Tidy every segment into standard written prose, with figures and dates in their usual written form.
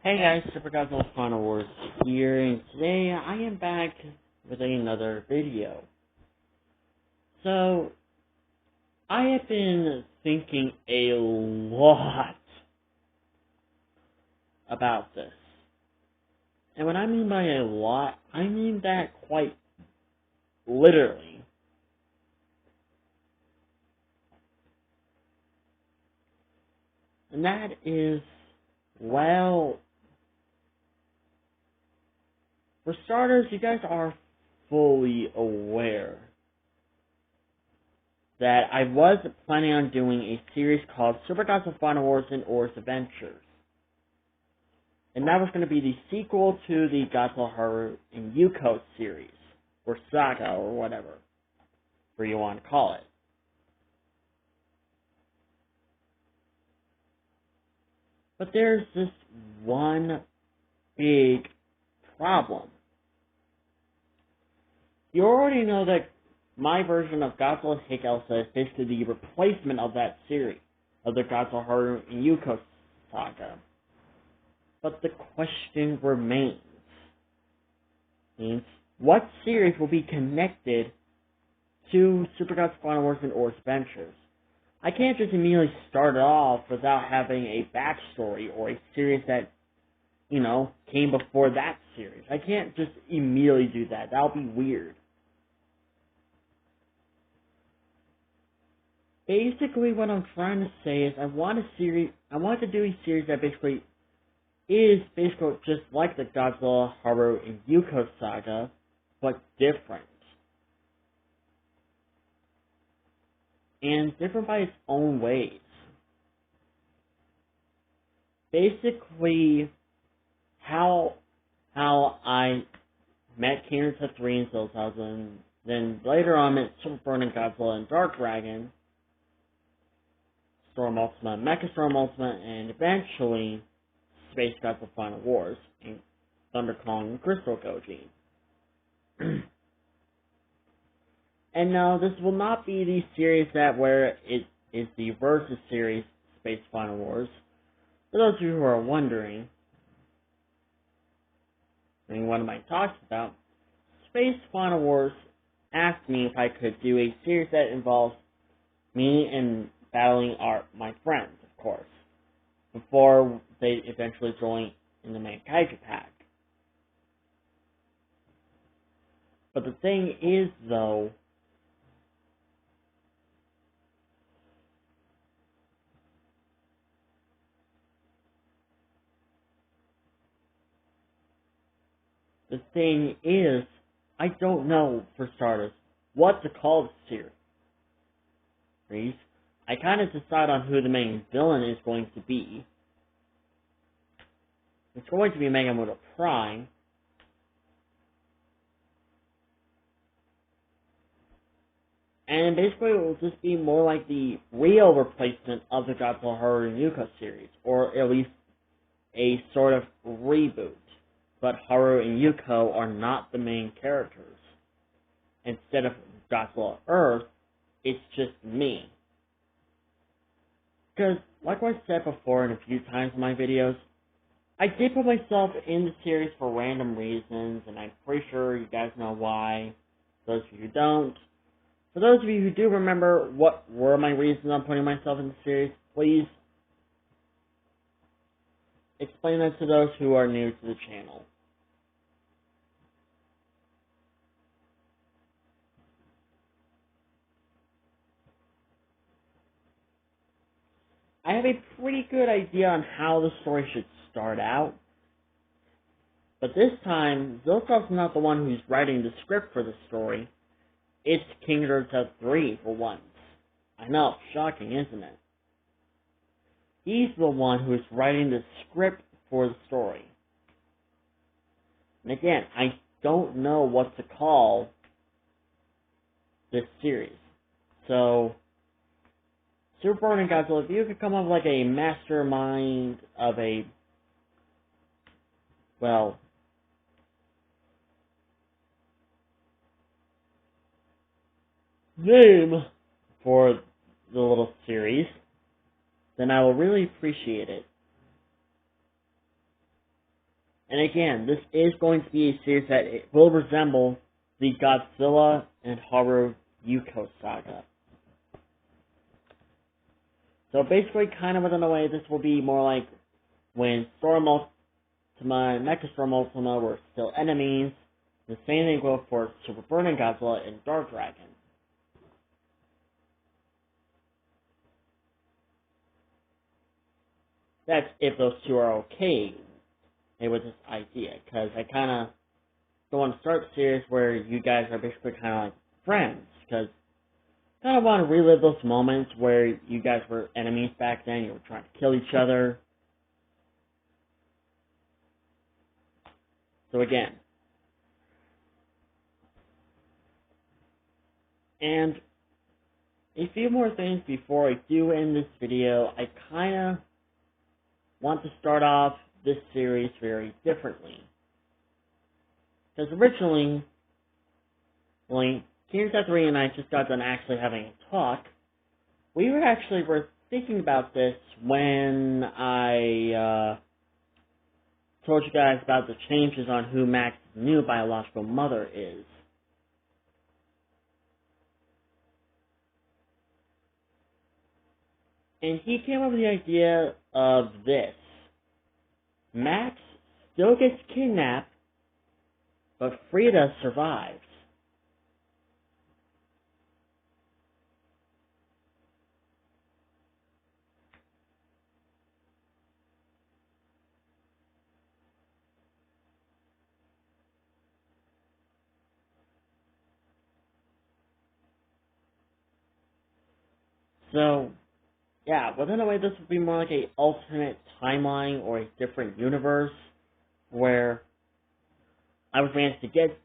Hey guys, Super Godzilla Final Wars here, and today I am back with another video. So, I have been thinking a lot about this. And what I mean by a lot, I mean that quite literally. And that is, well, for starters, you guys are fully aware that I was planning on doing a series called Super Godzilla Final Wars and Oris Adventures. And that was going to be the sequel to the Godzilla Haru and Yuko series, or saga, or whatever you want to call it. But there's this one big problem. You already know that my version of Godzilla Take Elsa is basically the replacement of that series, of the Godzilla Haru and Yuko saga. But the question remains, what series will be connected to Super Godzilla Final Wars and Oris Adventures? I can't just immediately start it off without having a backstory or a series that, came before that series. I can't just immediately do that. That would be weird. Basically, what I'm trying to say is I want to do a series that is basically just like the Godzilla, Haru, and Yuko saga, but different. And different by its own ways. Basically, how I met King Ghidorah 3 in Zilzals, then later on met Super Burning Godzilla and Dark Dragon, Storm Ultima, Mecha Storm Ultima, and eventually Space Godzilla Final Wars, and Thunder Kong and Crystal Goji. And no, this will not be the series where it is the Versus series, Space Final Wars. For those of you who are wondering, what am I talking about? Space Final Wars asked me if I could do a series that involves me and battling my friends, of course, before they eventually join in the Mankaiju Pack. But the thing is, though, I don't know, for starters, what to call the series. I kind of decide on who the main villain is going to be. It's going to be Megamoto Prime. And basically it will just be more like the real replacement of the Godzilla Haru and Yuko series, or at least a sort of reboot. But Haru and Yuko are not the main characters. Instead of Godzilla Earth, it's just me. Because, like I said before in a few times in my videos, I did put myself in the series for random reasons, and I'm pretty sure you guys know why. Those of you who don't. For those of you who do remember what were my reasons on putting myself in the series, please explain that to those who are new to the channel. I have a pretty good idea on how the story should start out, but this time, Zilzal's not the one who's writing the script for the story. It's King Ghidorah 3 for once. I know, shocking, isn't it? He's the one who's writing the script for the story. And again, I don't know what to call this series. So, Super Burning Godzilla, if you could come up with like a mastermind of a, name for the little series, then I will really appreciate it. And again, this is going to be a series that it will resemble the Godzilla and Haru Yuko saga. So basically, kind of in a way, this will be more like when Storm Ultima and Mecha Storm Ultima were still enemies. The same thing goes for Super Burning Godzilla and Dark Dragon. That's if those two are okay with this idea, because I kind of don't want to start a series where you guys are basically kind of like friends, because I kind of want to relive those moments where you guys were enemies back then, you were trying to kill each other. So again, and a few more things before I do end this video. I kind of want to start off this series very differently. Because originally, Keener Seth3 and I just got done actually having a talk. We were thinking about this when I told you guys about the changes on who Max's new biological mother is. And he came up with the idea of this. Max still gets kidnapped, but Frida survives. So, yeah, but in a way this would be more like an alternate timeline or a different universe where I was managed to get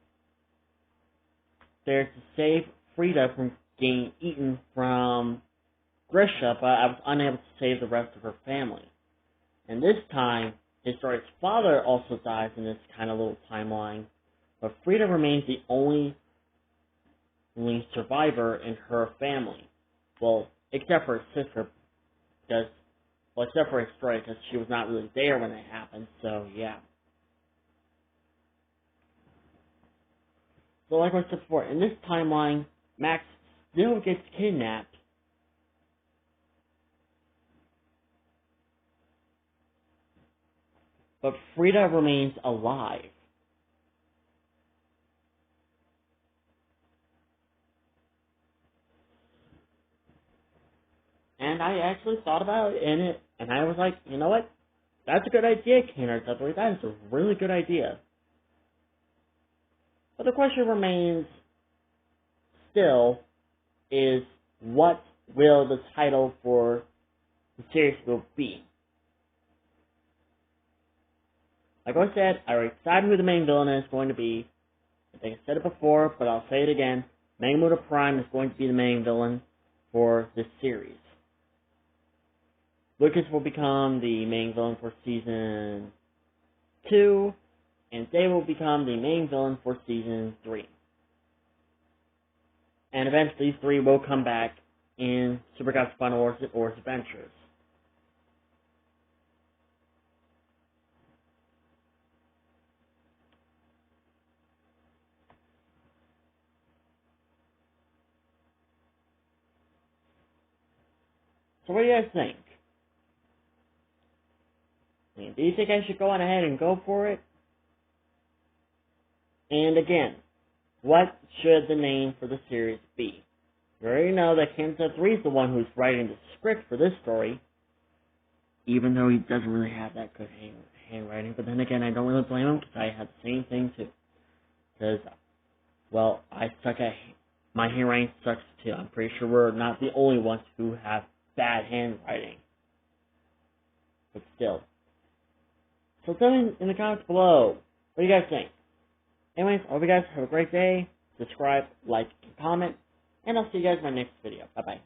there to save Frida from getting eaten from Grisha, but I was unable to save the rest of her family. And this time, Historia's father also dies in this kind of little timeline, but Frida remains the only survivor in her family. Well, except for her sister, except for Historia, because she was not really there when it happened, so yeah. So like I said before, in this timeline, Max still gets kidnapped, but Frida remains alive. And I actually thought about it in it, and I was like, you know what? That's a good idea, Keener Seth3. That is a really good idea. But the question remains still is, what will the title for the series will be? Like I said, I already decided who the main villain is going to be. I think I said it before, but I'll say it again. Mangamuto Prime is going to be the main villain for this series. Lucas will become the main villain for Season 2, and Dave will become the main villain for Season 3. And eventually, these three will come back in Super Gods Final Wars Adventures. So what do you guys think? Do you think I should go on ahead and go for it? And again, what should the name for the series be? You already know that Keener Seth3 is the one who's writing the script for this story, even though he doesn't really have that good handwriting. But then again, I don't really blame him, because I had the same thing too. Because, well, my handwriting sucks too. I'm pretty sure we're not the only ones who have bad handwriting. But still. So tell me in the comments below, what do you guys think? Anyways, I hope you guys have a great day. Subscribe, like, and comment. And I'll see you guys in my next video. Bye-bye.